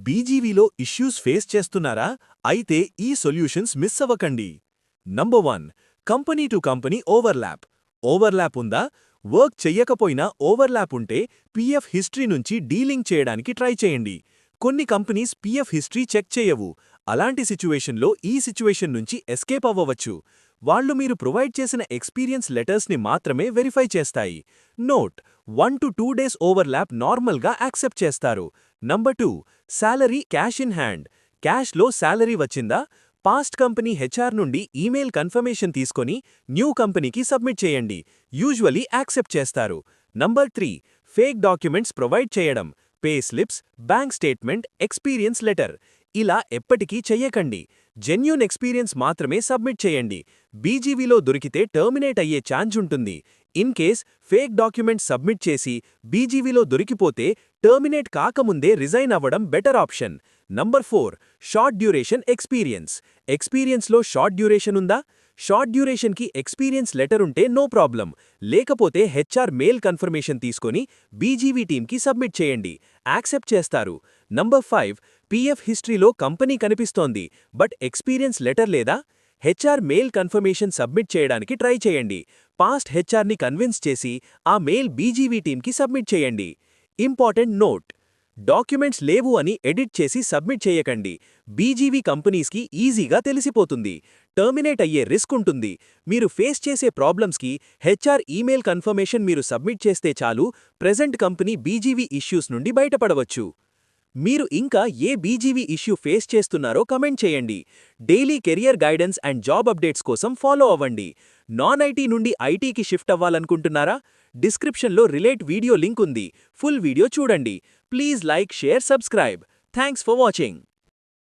బీజీవీలో issues face చేస్తున్నారా? అయితే ఈ సొల్యూషన్స్ మిస్ అవ్వకండి. Number 1, company to company overlap. Overlap ఉందా? వర్క్ చెయ్యకపోయినా ఓవర్లాప్ ఉంటే పీఎఫ్ హిస్టరీ నుంచి డీలింగ్ చేయడానికి ట్రై చేయండి. కొన్ని కంపెనీస్ పీఎఫ్ హిస్టరీ చెక్ చేయవు. అలాంటి సిచ్యువేషన్లో ఈ సిచ్యువేషన్ నుంచి ఎస్కేప్ అవ్వవచ్చు. వాళ్ళు మీరు ప్రొవైడ్ చేసిన ఎక్స్పీరియన్స్ లెటర్స్ని మాత్రమే వెరిఫై చేస్తాయి. నోట్: 1 to 2 డేస్ ఓవర్లాప్ నార్మల్గా యాక్సెప్ట్ చేస్తారు. Number 2, salary cash in hand. క్యాష్లో శాలరీ వచ్చిందా? పాస్ట్ కంపెనీ హెచ్ఆర్ నుండి ఈమెయిల్ కన్ఫర్మేషన్ తీసుకొని న్యూ కంపెనీకి సబ్మిట్ చేయండి. యూజువలీ యాక్సెప్ట్ చేస్తారు. నంబర్ 3, ఫేక్ డాక్యుమెంట్స్ ప్రొవైడ్ చేయడం. Pay slips, bank statement, experience letter. ఇలా ఎప్పటికీ చెయ్యకండి. జెన్యూన్ ఎక్స్పీరియన్స్ మాత్రమే సబ్మిట్ చేయండి. బీజీవీలో దొరికితే టర్మినేట్ అయ్యే ఛాన్స్ ఉంటుంది. In case fake documents submit చేసి బీజీవీలో దొరికిపోతే టర్మినేట్ కాకముందే రిజైన్ అవ్వడం better option. Number 4, short duration experience. ఎక్స్పీరియన్స్లో షార్ట్ డ్యూరేషన్ ఉందా? షార్ట్ డ్యూరేషన్కి ఎక్స్పీరియన్స్ లెటర్ ఉంటే నో ప్రాబ్లం. లేకపోతే హెచ్ఆర్ మెయిల్ కన్ఫర్మేషన్ తీసుకొని బీజీవీ టీమ్కి సబ్మిట్ చేయండి. యాక్సెప్ట్ చేస్తారు. నంబర్ 5, పీఎఫ్ హిస్టరీలో కంపెనీ కనిపిస్తోంది, బట్ ఎక్స్పీరియన్స్ లెటర్ లేదా? హెచ్ఆర్ మెయిల్ కన్ఫర్మేషన్ సబ్మిట్ చేయడానికి ట్రై చేయండి. పాస్ట్ హెచ్ఆర్ని కన్విన్స్ చేసి ఆ మెయిల్ బీజీవీ టీమ్కి సబ్మిట్ చేయండి. ఇంపార్టెంట్ నోట్: డాక్యుమెంట్స్ లేవు అని ఎడిట్ చేసి సబ్మిట్ చేయకండి. బీజీవీ కంపెనీస్కి ఈజీగా తెలిసిపోతుంది. టర్మినేట్ అయ్యే రిస్క్ ఉంటుంది. మీరు ఫేస్ చేసే ప్రాబ్లమ్స్కి హెచ్ఆర్ ఈమెయిల్ కన్ఫర్మేషన్ మీరు సబ్మిట్ చేస్తే చాలు, ప్రెజెంట్ కంపెనీ బీజీవీ ఇష్యూస్ నుండి బయటపడవచ్చు. మీరు ఇంకా ఏ బీజీవీ ఇష్యూ ఫేస్ చేస్తున్నారో కమెంట్ చేయండి. Daily career guidance and job updates కోసం ఫాలో అవ్వండి. నాన్ ఐటీ నుండి ఐటీకి షిఫ్ట్ అవ్వాలనుకుంటున్నారా? డిస్క్రిప్షన్లో రిలేట్ వీడియో లింక్ ఉంది. ఫుల్ వీడియో చూడండి. Please like, share, subscribe. Thanks for watching.